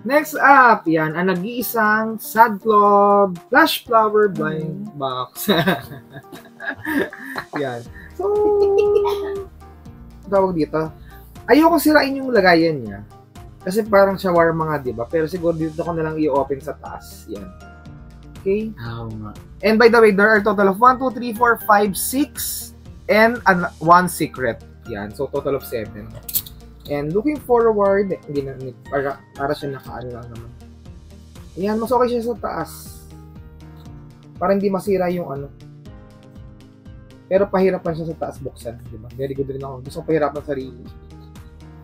Next up, yan, ang nag-iisang Sad Club Flash Flower Blind Box. Yan. So, tawag dito. Ayoko sirain yung lagayan niya. Kasi parang shawarma nga, di ba? Pero siguro dito ko na lang i-open sa taas. Yan. Okay? And by the way, there are total of 1, 2, 3, 4, 5, 6, and 1 secret. Yan. So, total of 7. And looking forward, hindi na, para siya nakaano lang naman. Yan, mas okay siya sa taas. Para hindi masira yung ano. Pero pahirapan siya sa taas buksan, di ba? Very good rin ako. Gusto ko pahirapan sarili.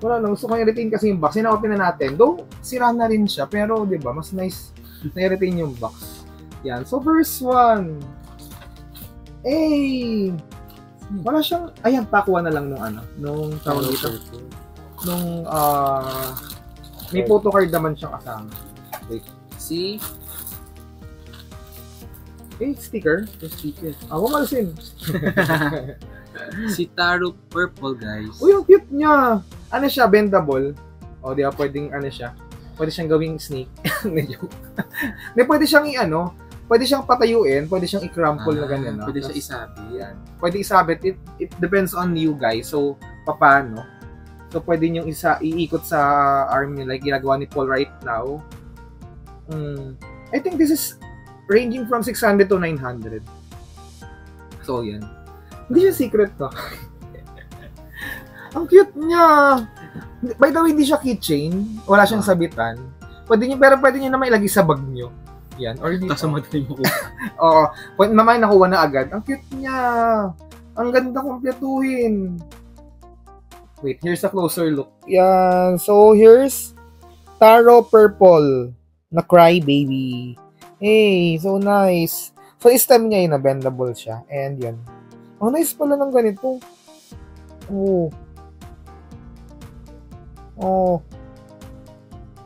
Wala lang, gusto ko i-retain kasi yung box. Sina-open na natin. Though, sira na rin siya. Pero, di ba, mas nice na i-retain yung box. Yan. So, first one. Hey! Wala siyang, ayan, pakuha na lang nung ano. Nung tawag dito. Nung, may photocard naman siyang kasama. Wait. Si? Eh, sticker. The sticker. Mamalusin. Si Taro Purple, guys. Uy, ang cute niya. Ano siya, bendable. O, di ba, pwedeng ano siya. Pwede siyang gawing snake. Hindi, pwede siyang i-ano. Pwede siyang patayuin. Pwede siyang i-crumple na ganyan. Pwede siya isabi. Yan. Pwede isabit. It depends on you guys. So, paano? So, pwede niyong iikot sa arm niyo like ginagawa ni Paul right now. I think this is ranging from 600 to 900. So, yan. Hindi siya secret to. Ang cute niya! By the way, hindi siya keychain. Wala siyang sabitan. Pero pwede niyo naman ilagay sa bag niyo. Yan. Or dito. Kasama din mo. Oo. Mamaya nakuha na agad. Ang cute niya! Ang ganda kumpletuhin. Wait, here's a closer look. Yan. So, here's Taro Purple na Cry Baby. Hey, so nice. So, stem niya yun na bendable siya. And yan. Oh, nice pala ng ganito. Oh. Oh.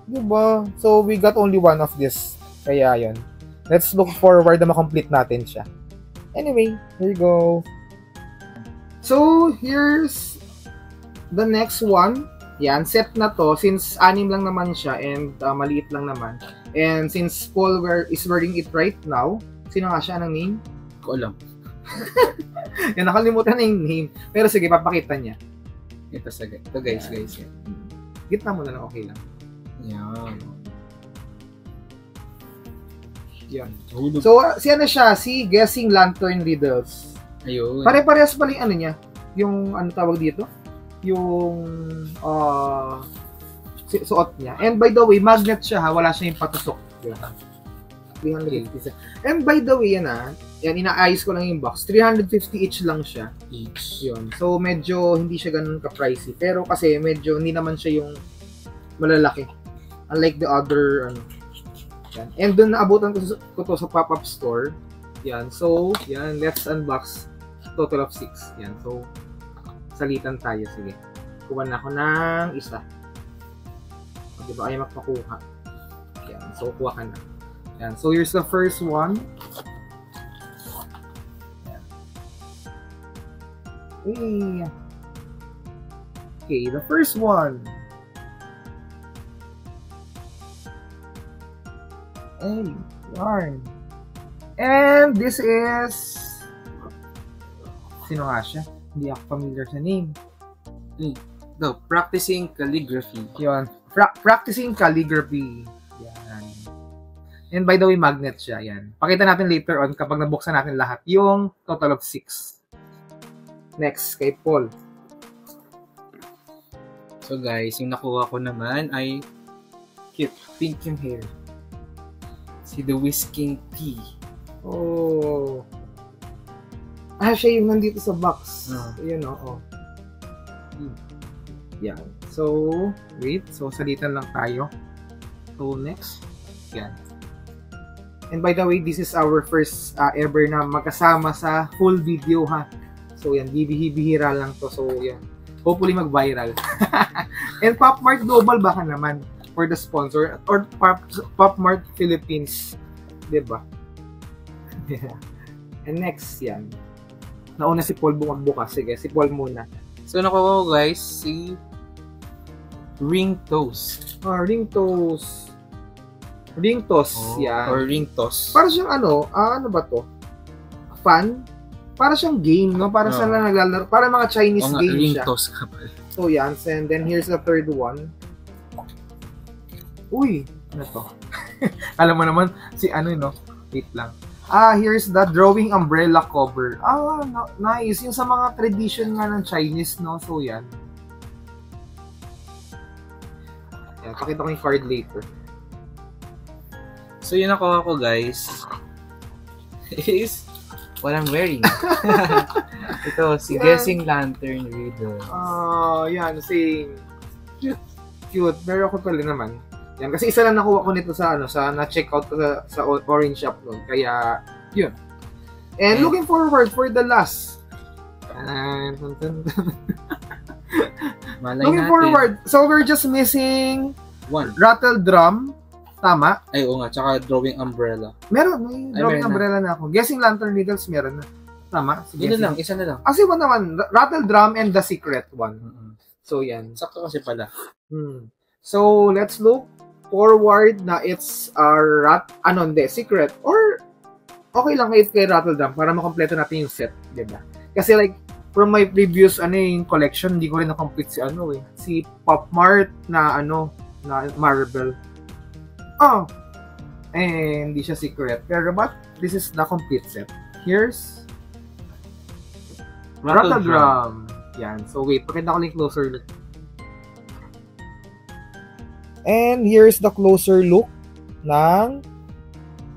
Diba? So, we got only one of this. Kaya yun. Let's look forward na makomplete natin siya. Anyway, here you go. So, here's the next one. Yan, set na to. Since 6 lang naman siya and maliit lang naman. And since Paul is wearing it right now, sino nga siya ng name? Ko alam. Yan, nakalimutan na yung name. Pero sige, papakita niya. Ito guys. Gitna mo na lang, okay lang. Yan. Yan. So, ano siya? Si Guessing Lantern Riddles. Ayun. Pare-parehas pala yung ano niya. Yung, ano tawag dito? Yung, suot niya. And by the way, magnet siya ha. Wala siya yung patusok. Yan. 350. And by the way, yan inaayos ko lang yung box. 350 each lang siya. Yun. So, medyo hindi siya ganun ka-pricey. Pero kasi medyo hindi naman siya yung malalaki. Unlike the other, yan. And doon naabutan ko to sa pop-up store. Yan. So, yan. Let's unbox. Total of 6. Yan. So, salitan tayo. Sige. Kuha na ako ng isa. O, diba? Ayaw magpakuha. Yan. So, kuha ka na. Yan. So, here's the first one. Yan. Okay, the first one. Hey, yarn. And this is... Sino nga siya? Hindi ako familiar sa name. No, Practicing Calligraphy. Yun. Practicing Calligraphy. Yan. And by the way, magnet siya. Yan. Pakita natin later on kapag nabuksan natin lahat. Yung total of 6. Next, kay Paul. So guys, yung nakuha ko naman ay cute. Pink yung hair. Si The Whisking Pea. Oh. Siya yung nandito sa box. Yun, oo. Yan. So, wait. So, salitan lang tayo. So, next. Yan. And by the way, this is our first ever na magkasama sa full video, ha. So, yan. Bihira lang to. So, yan. Hopefully, mag-viral. And Pop Mart Global baka naman for the sponsor. Or Pop Mart Philippines. Diba? Yeah. And next, yan. Nauna si Paul magbukas. Sige, si Paul muna. So, nakuha ko guys, si Ring Toast. Ring Toast. Ring toss, yan. Or ring toss. Para siyang ano ba to? Fan? Para siyang game, no? Para sa naglalaro. Para mga Chinese game ring siya. toss ka pala. So, yan. And then, here's the third one. Uy! Ano to? Alam mo naman, si no? Wait lang. Here's the drawing umbrella cover. No, nice. Yung sa mga tradition nga ng Chinese, no? So, yan. Yan, pakita ko yung card later. So, yun nakuha ko, guys. Is what I'm wearing. Ito, si Guessing Lantern Riddle. Yan. Same. Cute. Pero ako pala naman. Yan. Kasi isa lang nakuha ko nito sa na-check out ko sa orange shop nun. Kaya, yun. And looking forward for the last. Looking forward. So, we're just missing one. Rattle drum. Tama? Ay, oo nga. Tsaka drawing umbrella. May drawing umbrella na ako. Guessing lantern needles, meron na. Tama? Isa na lang. Kasi one naman, rattle drum and the secret one. So, yan. Sakto kasi pala. So, let's look forward na it's secret. Or, okay lang kay rattle drum para makompleto natin yung set. Diba? Kasi like, from my previous yung collection, hindi ko rin na-complete si Pop Mart na na marble. Hindi siya secret. Pero but this is the complete set. Here's Rattle Drum. Yan. So wait, pakita ko lang closer look. And here's the closer look ng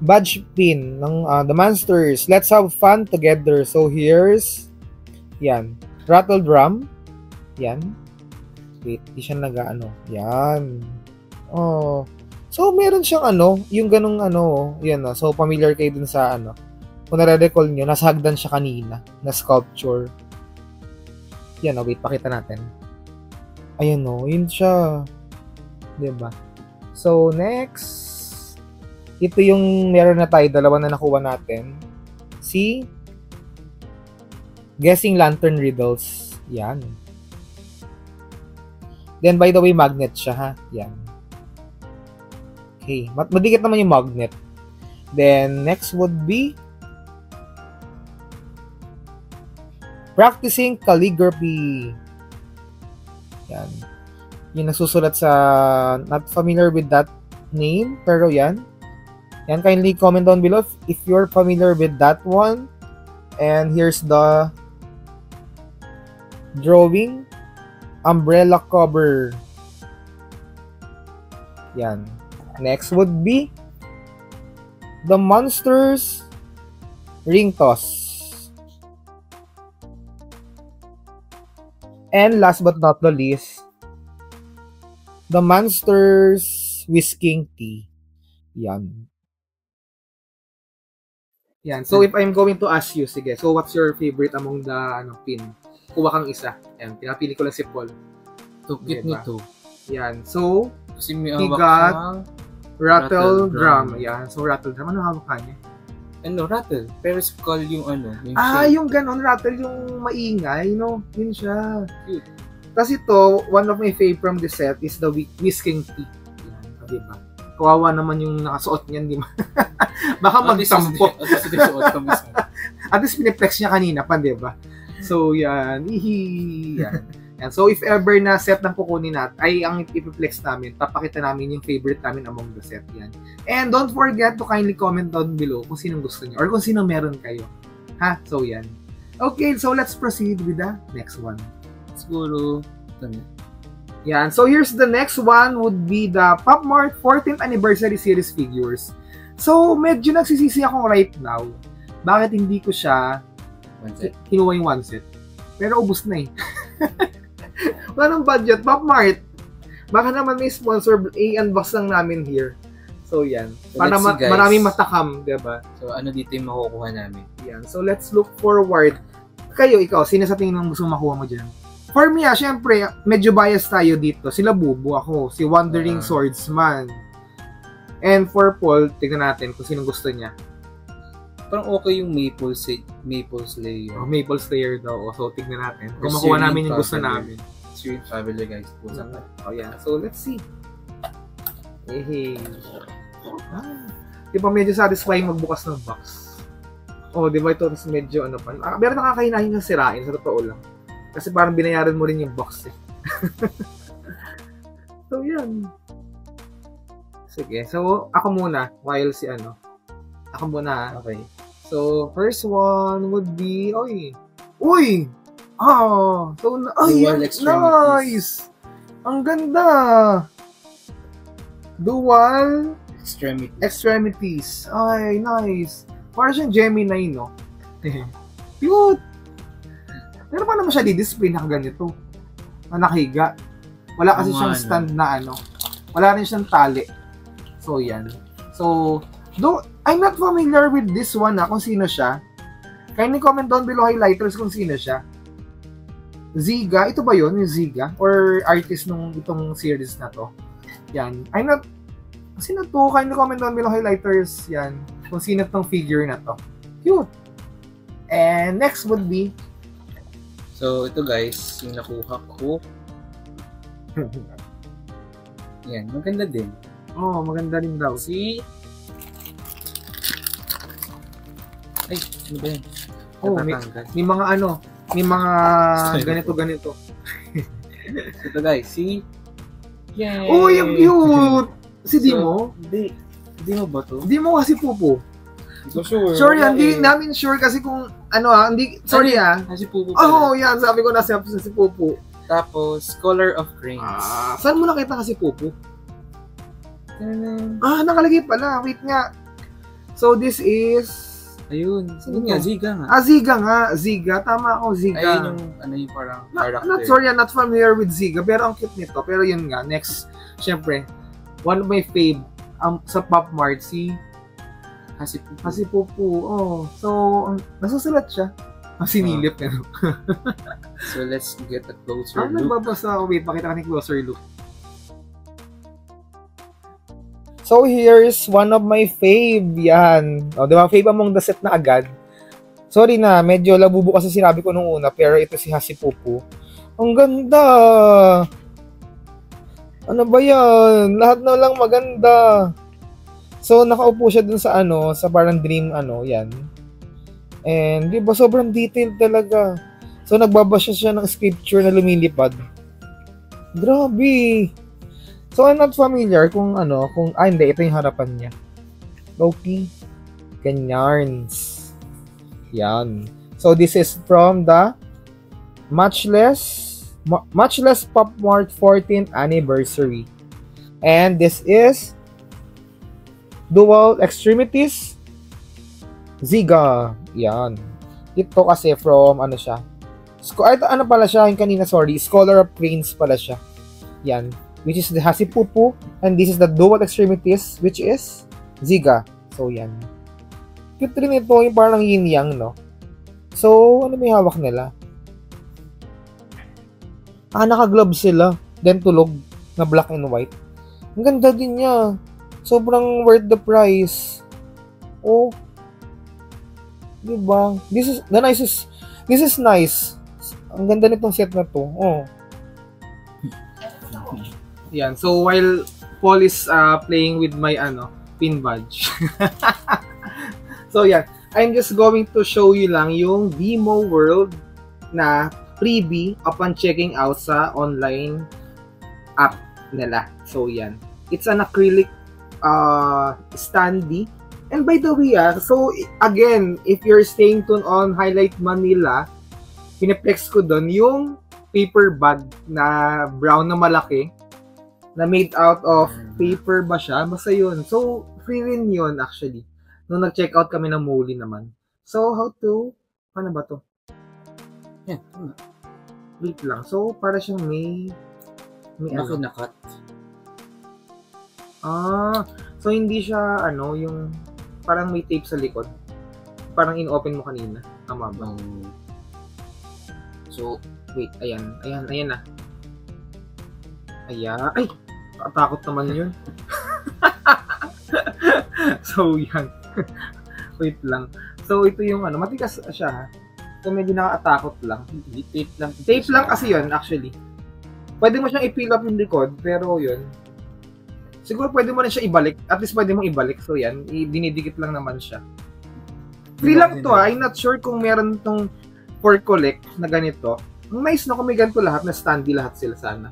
badge pin ng the Monsters. Let's have fun together. So here's yan. Rattle Drum. Yan. Wait, di siya Yan. So, meron siyang yung ganung yan na. So, familiar kayo dun sa kung nare-recall nyo, nasa hagdan siya kanina, na sculpture. Yan wait, pakita natin. Ayan yun siya. Diba? So, next, ito yung meron na tayo, dalawa na nakuha natin. Si Guessing Lantern Riddles. Yan. Then, by the way, magnet siya, ha? Yan. Okay. Madikit naman yung magnet. Then, next would be practicing calligraphy. Yan. Yung nasusulat sa, not familiar with that name, pero yan. Yan, kindly comment down below if you're familiar with that one. And here's the drawing umbrella cover. Yan. Next would be the Monsters ring toss. And last but not the least, the Monsters whisking tea. Yan. Yan. So if I'm going to ask you, sige, so what's your favorite among the pin? Kuha kang isa. Yan, pinapili ko lang si Paul. So, cute nito. Yan. So, kasi may he got rattle drum. Yan. So, rattle drum. Ano hawak ka niya? Rattle. Pero skull yung yung shape. Yung ganon. Rattle yung maingay, no? Yun siya. Cute. Tapos ito, one of my favorite from the set is the whisking tea. Yan. Diba? Kawawa naman yung nakasuot niyan, di ba? Baka magtampo. At least piniplex niya kanina pa, di ba? So, yan. Yan. And so, if ever na set ng kukunin natin, ay ang ipiplex namin, papakita namin yung favorite namin among the set. Yan. And don't forget to kindly comment down below kung sinong gusto niyo or kung sino meron kayo. Ha? So, yan. Okay, so let's proceed with the next one. Siguro, yan. So, here's the next one would be the Pop Mart 14th Anniversary Series figures. So, medyo nagsisisi ako right now. Bakit hindi ko siya kinuha yung one set? Pero ubos na eh. Wala ng budget. Pop Mart. Baka naman may sponsor. I-unbox lang namin here. So, yan. So, para maraming matakam, diba? So, dito yung makukuha namin? Yan. So, let's look forward. Ikaw, sino sa tingin mo gusto makuha mo dyan? For me, syempre, medyo bias tayo dito. Sila Bubu, ako. Si Wandering Swordsman. And for Paul, tignan natin kung sino gusto niya. Parang okay yung Maple Slayer. Maple Slayer daw. So, tignan natin. Kung makuha namin yung gusto namin. Syrian Traveler, guys. Yan. So, let's see. Hey. Di ba medyo satisfying magbukas ng box? Oh, di ba ito medyo ano pa. Pero nakakahinahin ng sirain sa totoo lang. Kasi parang binayaran mo rin yung box eh. So, yan. Sige. So, ako muna while si ano. Ako muna. Okay. So, first one would be Uy! So, Dual nice! Ang ganda! Dual extremities. Ay, nice. Parang siyang Gemini, no? Cute! Pero paano mo siya di-display na ganito? Na nakahiga. Wala kasi siyang stand na ano. Wala rin siyang tali. So, yan. So, though I'm not familiar with this one kung sino siya. Kindly comment down below highlighters kung sino siya. Ziga, ito ba yun? Yung Ziga? Or artist nung itong series na to? Yan. I'm not... Sino to? Kindly comment down below highlighters. Yan. Kung sino tong figure na to. Cute! And next would be... So, ito guys, yung nakuha ko. Yan, maganda din. Oh, maganda rin daw. Si... Ay, ano ba yan? Oh, may mga ano, may mga ganito. Ito guys, si... Yay! Oh, yung cute! Si Dimo? Hindi. Dimo ba to? Dimo kasi Pupo. Hindi ko sure. Sure yan, hindi namin sure kasi kung ano hindi, sorry Si Pupo pala. Oh, yan, sabi ko na si Pupo. Tapos, Color of Cranes. Saan mo nakita kasi Pupo? Nakalagay pala. Wait nga. So, this is... Ayun. Yun nga, Ziga nga. Ziga nga. Ziga. Tama ako, Ziga. Ayun yung, yung parang character. Not familiar with Ziga, pero ang cute nito. Pero yun nga, next, syempre, one of my fave, sa Pop Mart, si Hasipupu. Oh. So, nasusulat siya. Sinilip na. So, let's get a closer look. Nagbabasa ako. Wait, pakita ka ni closer look. So, here's one of my fave. Yan. O, diba? Fave among the set na agad. Sorry na, medyo labubo kasi sinabi ko nung una, pero ito si Hasipupu. Ang ganda! Ano ba yan? Lahat na lang maganda. So, nakaupo siya dun sa sa parang dream yan. And, di ba, sobrang detailed talaga. So, nagbabasa siya ng scripture na lumilipad. Grabe! So, I'm not familiar kung hindi, ito yung harapan niya. Loki. Ganyarns. Yan. So, this is from the Matchless Pop Mart 14th anniversary. And this is Dual Extremities Ziga. Yan. Ito kasi from siya. Pala siya yung kanina, sorry. Scholar of Cranes pala siya. Yan. Which is the Hasipupu. And this is the Dual Extremities, which is Ziga. So, yan. Cute rin ito. Yung parang yin-yang, no? So, ano may hawak nila? Naka-gloves sila. Then, tulog na black and white. Ang ganda din niya. Sobrang worth the price. Oh. Diba? This is nice. Ang ganda nitong set na to. Oh. Yan. So, while Paul is playing with my pin badge. So, yan. I'm just going to show you lang yung Demo World na freebie upon checking out sa online app nila. So, yan. It's an acrylic standee. And by the way, so again, if you're staying tuned on Highlight Manila, piniplex ko doon yung paper bag na brown na malaki na made out of paper ba siya? Basta yun. So, free rin yun actually. Nung nag-check out kami ng Moli naman. So, paano ba to? Yan. Wait lang. So, para siyang may nakat. So hindi siya yung parang may tape sa likod. Parang in-open mo kanina. Tama ba? So, wait, ayan na. Ayan. Ay! Katakot naman yun. So, yan. Wait lang. So, ito yung matigas siya ha. So, medyo nakakatakot lang. Tape lang. Tape lang kasi yun, actually. Pwede mo siyang i-peel up yung likod, pero yun. Siguro pwede mo rin siya ibalik. At least pwede mong ibalik. So yan, dinidikit lang naman siya. Free lang to I'm not sure kung meron tong for collect na ganito. Ang nice na kung may ganito lahat, na standy lahat sila sana.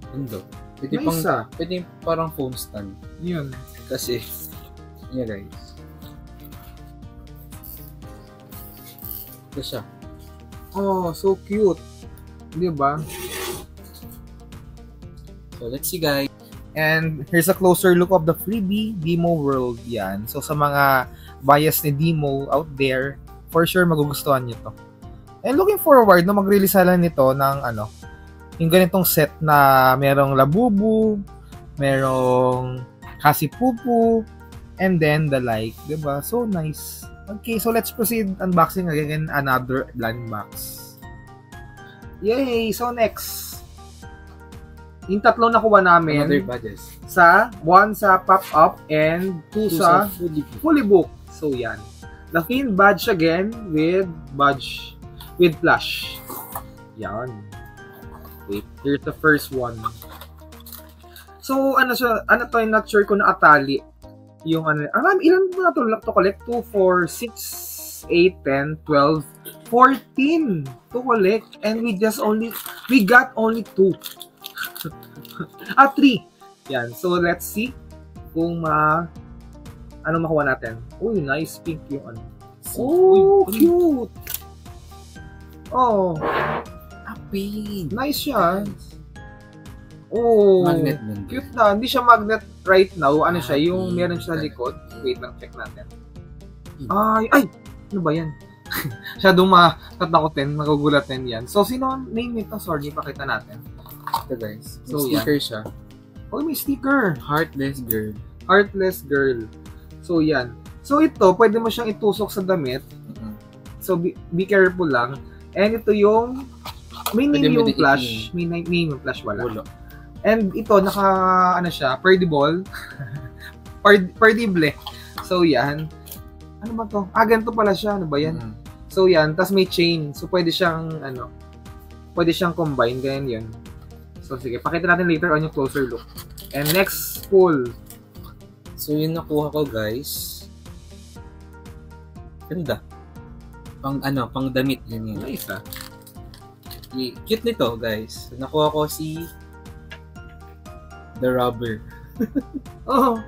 Hindi. Pwede Nice, pwede parang phone stand. Yun. Kasi, yeah guys. Ito siya. Oh, so cute. Di ba? So, let's see guys. And here's a closer look of the freebie Demo World. Yan. So sa mga bias ni Demo out there, for sure magugustuhan nyo to. And looking forward na mag-release sila nito ng yung ganitong set na merong Labubu, merong Kasipupu, and then the like. Diba? So nice. Okay, so let's proceed unboxing again another blind box. Yay! So next. Yung tatlo nakuha namin. Another badges. One sa pop-up and two sa fully book. So yan. The Fiend badge again with flash. Yan. Wait, here's the first one. So I'm not sure kung nakatali yung ilan na to collect? 2, 4, 6, 8, 10, 12, 14 to collect, and we got only 2. 3. Yan. So, let's see kung ano makuha natin. Uy, nice pink yung Oh, cute! Oh. Pink. Nice siya. Oh. Magnet. Cute na. Hindi siya magnet right now. Ano siya? Yung meron siya sa likod. Wait lang, check natin. Ay! Ano ba yan? Masyadong matatakotin, magugulatin yan. So, sino name nito? Sorry, pakita natin. Ito guys. So, sticker siya. Oh, may sticker. Heartless Girl. Heartless Girl. So, yan. So, ito, pwede mo siyang itusok sa damit. So, be careful lang. And ito yung may name yung flash. May name yung flash, wala. And ito, siya, perdible. Perdible. So, yan. Ano ba to? Ganito pala siya. Ano ba yan? So, yan. Tapos may chain. So, pwede siyang, combine. Ganyan yun. So, sige. Pakita natin later on yung closer look. And next, spool. So, yun nakuha ko, guys. Ganda. Pang damit. Yun yun. Nice, Cute nito, guys. Nakuha ko si The Rubber. Oh!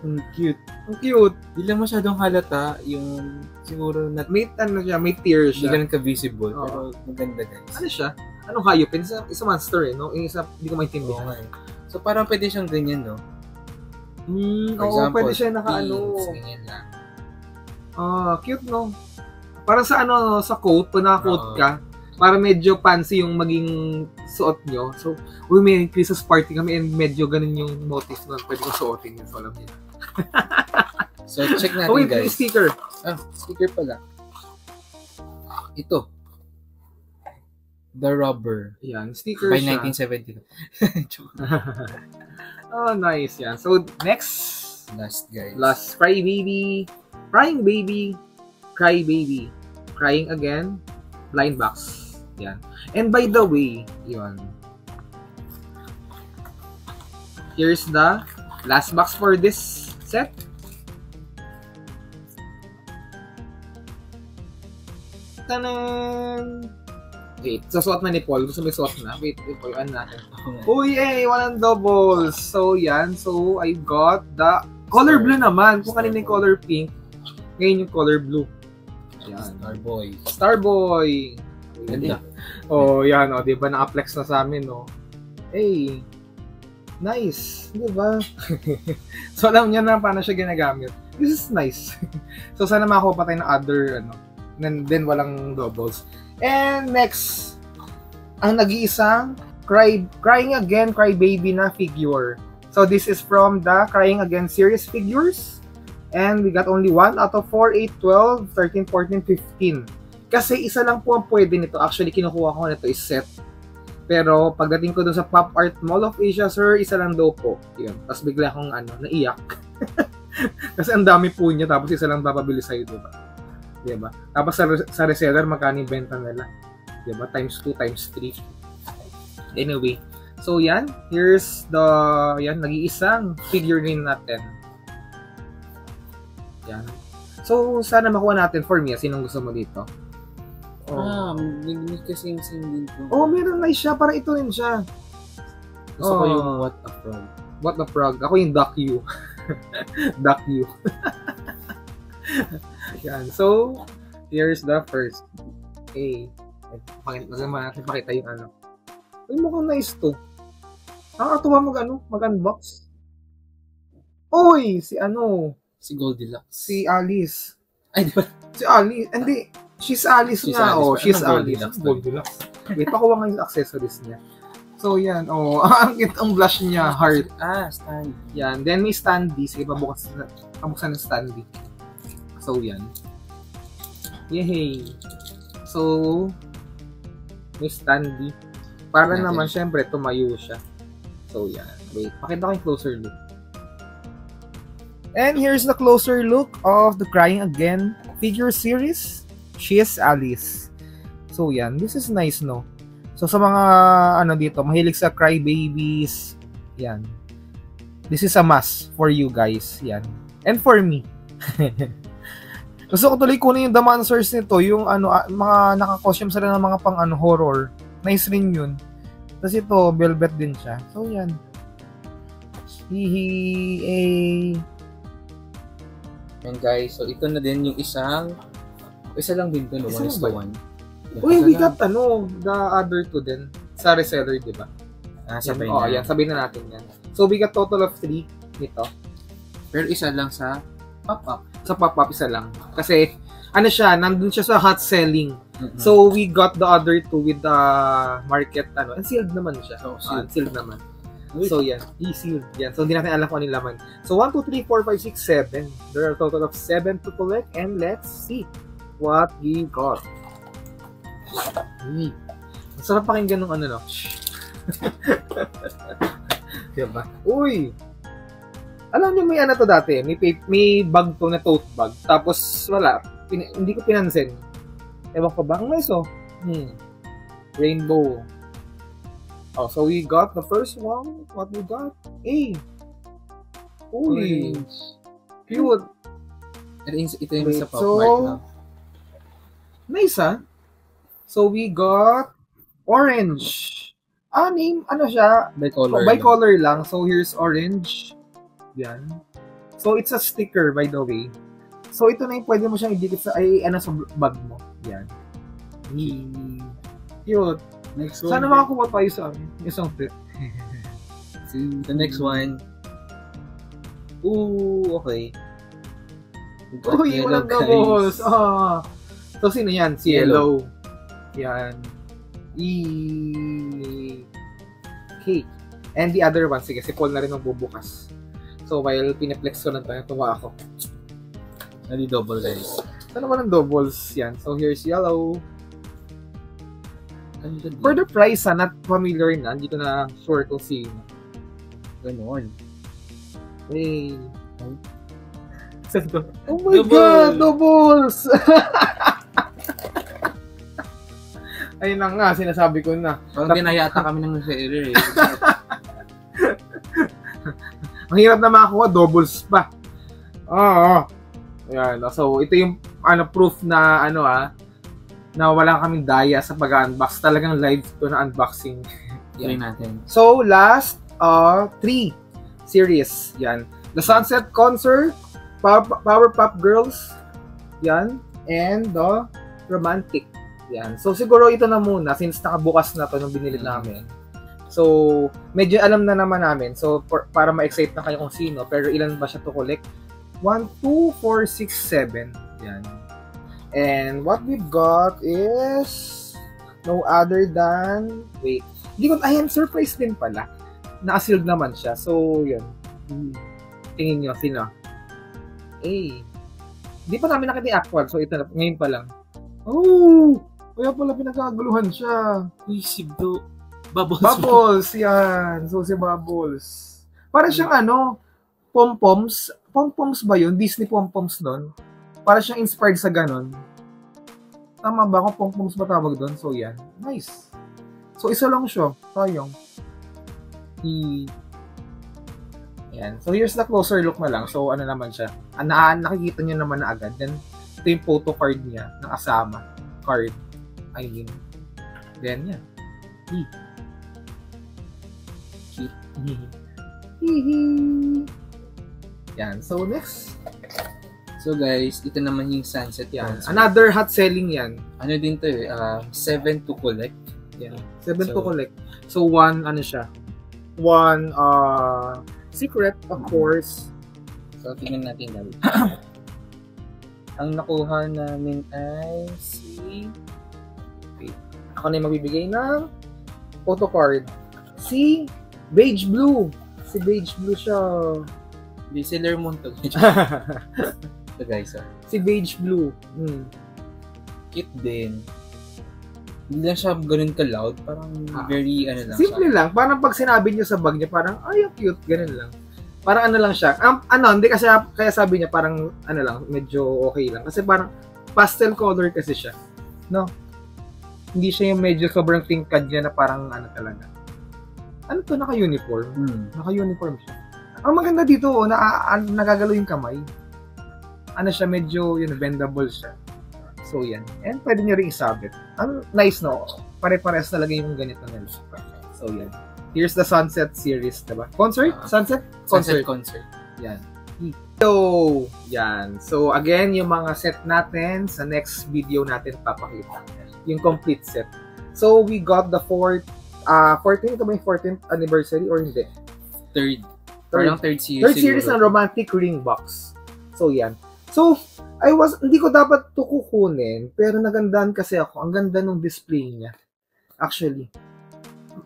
Ang cute. Ang cute. Di lang masyadong halata yung siguro may tear siya. Hindi ganun ka-visible. Oh. Pero maganda, guys. Ano siya? Anong hayop? Isa monster no? Yung isa, hindi ko maintindihan. Okay. So, parang pwede siyang ganyan, no? For example, pwede siya ganyan lang. Cute, no? Parang sa sa coat, pag naka-coat ka, para medyo fancy yung maging suot nyo. So, may Christmas party kami and medyo ganun yung motif na pwede ko suotin yun. So, alam niyo. So, check natin, guys. Sticker. Sticker pala. Ito. The Rubber. Yan, sticker by siya. 1972. Oh, nice yan. So, next. Last, guys. Last, Crying Baby. Crying again. Blind box. Yan. And by the way, yun. Here's the last box for this set. Tanan! Wait, susuot na ni Paul. Gusto mo suot na? Wait, Paul, ano natin? Uy, walang doubles. So, yan. So, I got the color blue naman. Kung kanina yung color pink, ngayon yung color blue. Yan. Starboy. Ganda. Oh, yan. Oh, diba? Na-flex na sa amin, no? Hey. Nice. Diba? So, alam niya na paano siya ginagamit. This is nice. So, sana makakuha pa tayo ng other, then walang doubles. And next, ang nag-iisang Crying Again, Cry Baby na figure. So this is from the Crying Again series figures. And we got only 1 out of 4, 8, 12, 13, 14, 15. Kasi isa lang po ang pwede nito. Actually, kinukuha ko nito is set. Pero pagdating ko doon sa Pop Art Mall of Asia, sir, isa lang daw po. Yun. Tapos bigla akong naiyak. Kasi ang dami po niya, tapos isa lang papabili sa'yo, diba? Diba? Tapos sa reseller, magkano yung benta nila? Diba? Times 2, times 3. Anyway. So, yan. Here's the, nag-iisang figurine natin. Yan. So, sana makuha natin for me. Sinong gusto mo dito? May kasing din po. Meron nice siya. Para ito rin siya. Gusto ko yung What a Frog. What a Frog. Ako yung Duck You. Duck You. Yan. So, here's the first. Okay. Pakita yung ano. Ay, mukhang nice to. Nakakatuwa mag-unbox. Oy, si Goldilocks. Si Alice. Ay, di ba? Si Alice. Hindi. She's Alice nga. She's Alice. Goldilocks. Wait, pakuha nga yung accessories niya. So, yan. Ang cute ang blush niya. Heart. Stand. Yan. Then, may standee. Sige, pabuksan ng standee. So, yan. Yay! So, may standee. Para naman, syempre, tumayo siya. So, yan. Wait, pakita ko yung closer look. And here's the closer look of the Crying Again figure series. She is Alice. So, yan. This is nice, no? So, sa mga, dito, mahilig sa cry babies. Yan. This is a must for you guys. Yan. And for me. Gusto ko tuloy kunin yung The Monsters nito. Yung, mga naka-costume sila ng mga horror. Nice rin yun. Tapos ito, velvet din siya. So, yan. And guys, so ito na din yung isa lang din to, no? One is to one. Uy, we got, the other two din. Sa reseller, di ba? Sabay na. Yan, sabay na natin yan. So, we got total of 3 nito. Pero isa lang sa pop-up. Sa pop-up, isa lang. Kasi, nandun siya sa hot selling. Mm-hmm. So, we got the other two with the market, and sealed naman siya. Sealed naman. So, yan. E-sealed. Yan. So, hindi natin alam kung ano yung laman. So, 1, 2, 3, 4, 5, 6, 7. There are a total of 7 to collect. And let's see what we got. Ang sarap pakinggan ng no? Diba? Uy! Alam niyo, may to dati. May bag to na tote bag. Tapos, wala. Hindi ko pinansin. Ewan ko ba? Ang nice, Rainbow. So we got the first one. What we got? Uy. Cute. Ito yung sa pop so, right now. Nice, So we got orange. Siya? Bicolor lang. So here's orange. Yan. So it's a sticker, by the way. So ito na yung pwede mo siyang idikit sa sa bag mo. Yan. Cute. Next one. Sana makakuha tayo sa isang fit. The next one. Okay. Walang doubles. So sino yan? Si Yellow. Yan. Okay. And the other one, sige, si Paul na rin ang bubukas. So while pinaplex ko lang tayo, tuwa ako. Hindi double, guys. Ano naman ang doubles yan? So here's Yellow. For the price, not familiar na. Hindi ko na sure kung sino. Ganon. Oh my God! Doubles! Ayun na nga, sinasabi ko na. Parang dinayata kami ng seller. Ang hirap na makakuha, doubles pa. Ayan. So, ito yung proof na na wala kaming daya sa pag-unbox. Talagang live to na unboxing. Yan natin. So, last 3 series. Yan. The Sunset Concert, Powerpuff Girls, yan, and the Romantic. Yan. So, siguro ito na muna since nakabukas na to nung binili namin. So, medyo alam na naman namin. So, para ma-excite na kayo kung sino. Pero ilan ba siya to collect? 1, 2, 4, 6, 7. Yan. And what we've got is no other than... Wait. Ayan, surprise din pala. Naka-sealed naman siya. So, yun. Tingin nyo, sino? Hindi pa namin nakita yung actual. So, ito na. Ngayon pa lang. Kaya pala pinagkaguluhan siya. Sibdo. Bubbles. Bubbles, yan. So, si Bubbles. Para siyang pom-poms. Pom-poms ba yun? Disney pom-poms nun. Para siyang inspired sa ganon. Tama ba? Kung pom-poms ba tawag doon? So, yan. Nice. So, isa lang siya. Sayang. Yan. So, here's the closer look na lang. So, ano naman siya. Nakikita nyo naman na agad. Then, ito yung photo card niya ng asama. Card. I mean. Then, yan. Cute. Yan. So, next. So guys, ito naman yung sunset Yan. console. Another hot selling yan. Ano din to eh, 7 to collect. Yan. 7 to collect. So, one, ano siya? One, secret, of course. So, tingnan natin dali. Ang nakuha namin ay Wait. Ako na yung magbibigay ng photo card. Si Beige Blue. Si Beige Blue siya. Di Sailor Moon to. Ito guys, Si Beige Blue. Cute din. Hindi lang siya ganun ka-loud. Parang very, ano lang simple siya. lang. Parang pag sinabi niyo sa bag niya, parang, ay, cute. Ganun lang. Parang ano lang siya. Hindi kasi, kaya sabi niya, parang, ano lang, medyo okay lang. Kasi parang, pastel color kasi siya. No? Hindi siya yung medyo sobrang tingkad niya na parang, ano talaga. Ano to? Naka-uniform? Naka-uniform siya. Ang maganda dito, nagagalaw yung kamay. Ano siya, medyo, bendable siya. So, yan. And pwede nyo rin isabit. Ang nice, no? Pare-pares talaga yung ganito nila. So, yan. Here's the Sunset series, diba? Concert? Sunset? Concert. Yan. So, yan. So, again, yung mga set natin, sa next video natin papakita. Yung complete set. So, we got the 14th, ito ba yung 14th anniversary or hindi? Third series. Third series ng Romantic Ring Box. So, yan. So, hindi ko dapat ito kukunin, pero nagandahan kasi ako. Ang ganda ng display niya. Actually.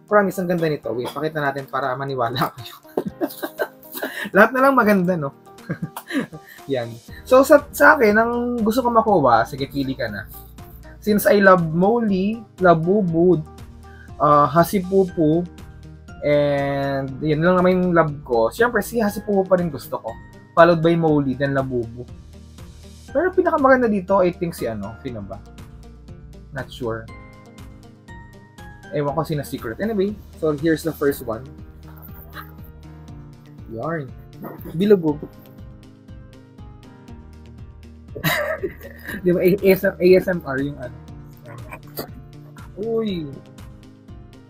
Promise, ang ganda nito. Wait, pakita natin para maniwala kayo. Lahat na lang maganda, no? Yan. So, sa akin, ang gusto ko makuha, sige, pili ka na. Since I love Molly, Labubu, Hasipupu, and yun lang naman yung love ko. Siyempre, si Hasipupu pa rin gusto ko. Followed by Molly, then Labubu. Pero pinakamaganda dito, I think sino ba? Not sure. Ewan ko sino secret. Anyway, so here's the first one. Yarn. Bilog. Di ba, ASMR yung ano. Uy.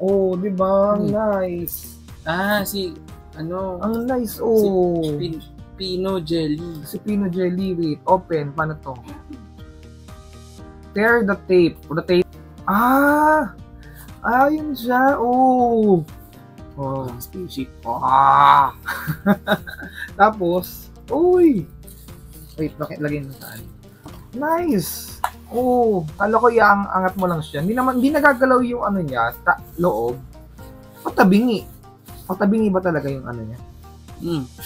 Oh, di ba? Nice. Ang nice, oh. Si Pino Jelly. Si Pino Jelly, wait. Open. Paano to? Tear the tape. Yun siya. Oh. Spaceship. Tapos, uy. Wait, bakit lagyan mo saan? Nice. Oh, kala ko yung angat mo lang siya. Hindi nagagalaw yung ano niya, loob. Patabingi ba talaga yung ano niya?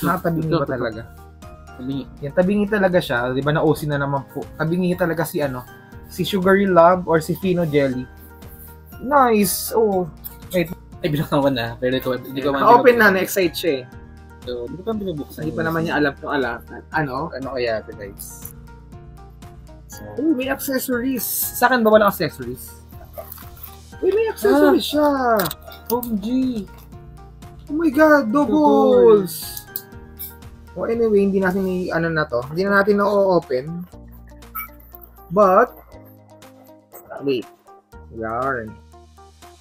Nakatabingi ba talaga? Tabingi. Yan, tabingi talaga siya. Di ba na-OC na naman po. Tabingi talaga si Sugary Love or si Fino Jelly. Nice. Oh. Wait. Ay, binuksan ko na. Pero hindi ko Open na. Na-excite siya eh. So, hindi ko pa binubuksan. Hindi pa naman niya alam kung alam. Ano? Ano kaya ito, guys? So, May accessories. Sa akin ba walang accessories? May accessories siya. OMG. Oh my God, doubles! So anyway, hindi natin Hindi na natin na-open. But, wait. Yarn.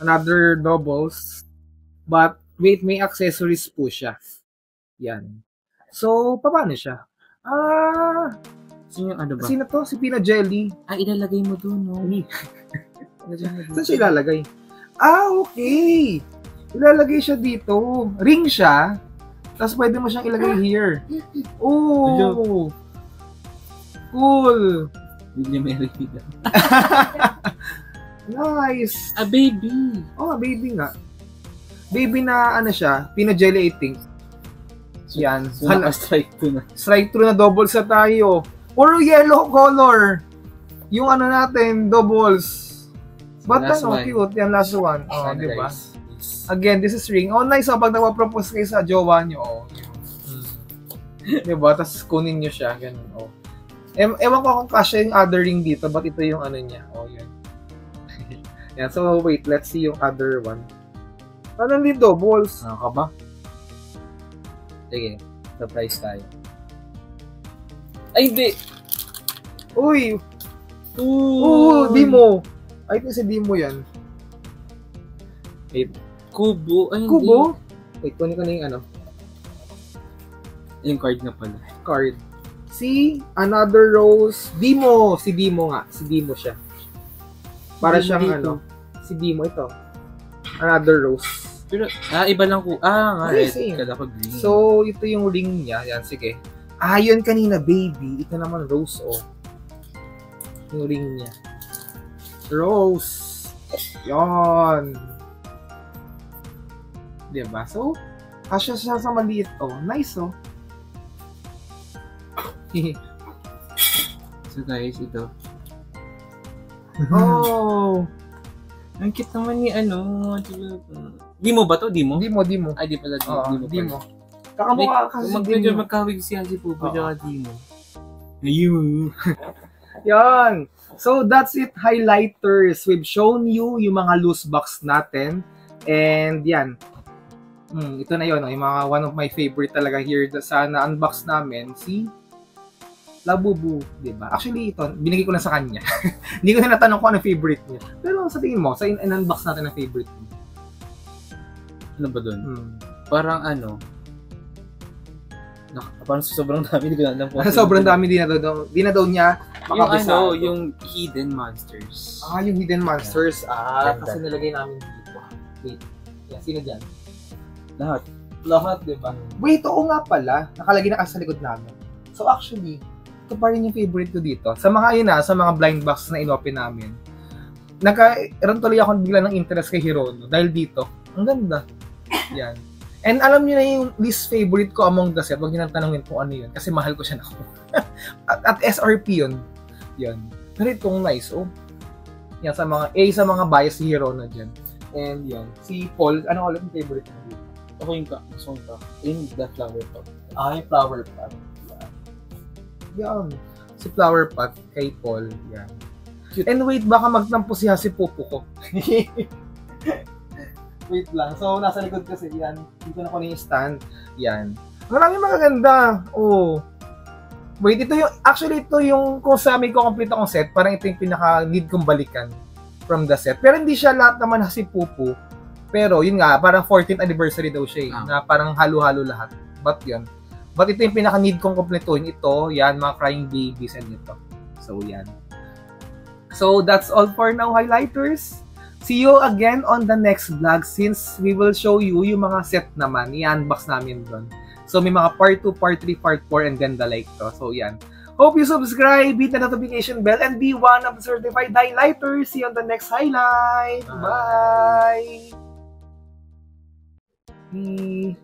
Another doubles. But, wait, may accessories po siya. Yan. So, paano siya? Sino yung ano ba? Sino to? Si Pina Jelly. Ilalagay mo doon, no? Saan siya ilalagay? Okay! Ilalagay siya dito. Ring siya. Tapos pwede mo siyang ilagay here. Oh! Cool! William Mary Vida. Nice! A baby! Oh, baby nga. Baby na siya. Pina Jelly, I think. Yan. So, strike through na. Strike through na doubles sa tayo. Puro yellow color. Yung natin, doubles. But cute. Yan, last one. Oh, di ba? Again, this is ring. Oh, nice. Pag nagpa-propose kayo sa jowa nyo, di ba? Tapos kunin nyo siya. Ganun, oh. Ewan ko kung kasya yung other ring dito, but ito yung niya. Oh, yun. Yan. So, wait. Let's see yung other one. Ano din doubles? Ano ka ba? Sige, surprise tayo. Ay, hindi! Uy! Ooh! Dimo! Ay, ito si Dimo yan. Wait. Kubo? Ay, Kubo? Wait, kunin ko na yung ano. Yung card na pala. Card. Si Another Rose. Dimo! Si Dimo nga. Si Dimo siya. Para Dimo siyang dito. ano. Si Dimo ito. Another Rose. Pero, iba lang ko. Nga, Ay, red. same. Kala ko green. So, ito yung ring niya. Yan, sige. Yun kanina, baby. Ito naman, Rose, oh. Yung ring niya. Rose. Yon. Diba? So, kasya siya sa maliit, oh. Nice, oh. So guys, ito. Oh. Ang cute naman ni ano. Dimo ba to? Dimo? Dimo. Ay, di pala. Oo, Dimo. Dimo. Kakamukha kasi si Medyo Dimo. magkawig siya si Pupo Oo. tsaka Dimo. Ayun. Yan. So, that's it, highlighters. We've shown you yung mga loose box natin. And yan. Ito na yun. Yung mga one of my favorite talaga here sa na-unbox namin. Si Labubu. Diba? Actually, ito, binigay ko na sa kanya. Hindi ko na natanong kung ano favorite niya. Pero sa tingin mo, sa in-unbox natin na favorite mo. Ano ba doon? Parang ano. Parang sobrang dami. Hindi ko na alam kung Sobrang dami din na daw niya yung makabisado. yung Hidden Monsters. Yung Hidden Monsters. Ganda. Kasi nilagay namin dito. Wait. Yan, sino dyan? Lahat, diba? Wait, oo nga pala. Nakalagay na kasi sa likod namin. So actually, ito pa rin yung favorite ko dito. Sa mga sa mga blind box na inopen namin. Nagkaroon tuloy ako bigla ng interest kay Hirono. Dahil dito, ang ganda. Yan. And alam niyo na yung least favorite ko among the set. Huwag niyo nang tanongin kung ano yun. Kasi mahal ko siya na ako. at SRP yun. Yan. Pero itong nice, oh. Yan, sa mga bias si Hirono dyan. And yan. Si Paul, ano ulit yung favorite mo dito? Ako yung gusto ko yung the flower pot. Yung flower pot. Yan. Si flower pot kay Paul. Yan. Cute. And wait, baka magtampo siya si Pupo ko. Wait lang. So, nasa likod kasi yan. Dito na ko na yung stand. Yan. Maraming magaganda. Oh. Wait, ito yung kung sa amin ko complete akong set, parang ito yung pinaka-need kong balikan from the set. Pero hindi siya lahat naman si Pupo. Pero, yun nga, parang 14th anniversary daw siya na parang halo-halo lahat. But yun. But ito yung pinaka-need kong kompletuhin. Ito, yan, mga crying babies and ito. So, yan. So, that's all for now, highlighters. See you again on the next vlog since we will show you yung mga set naman. I-unbox namin doon. So, may mga part 2, part 3, part 4, and then the like to. So, yan. Hope you subscribe, hit the notification bell, and be one of the certified highlighters. See you on the next highlight. Bye! Bye.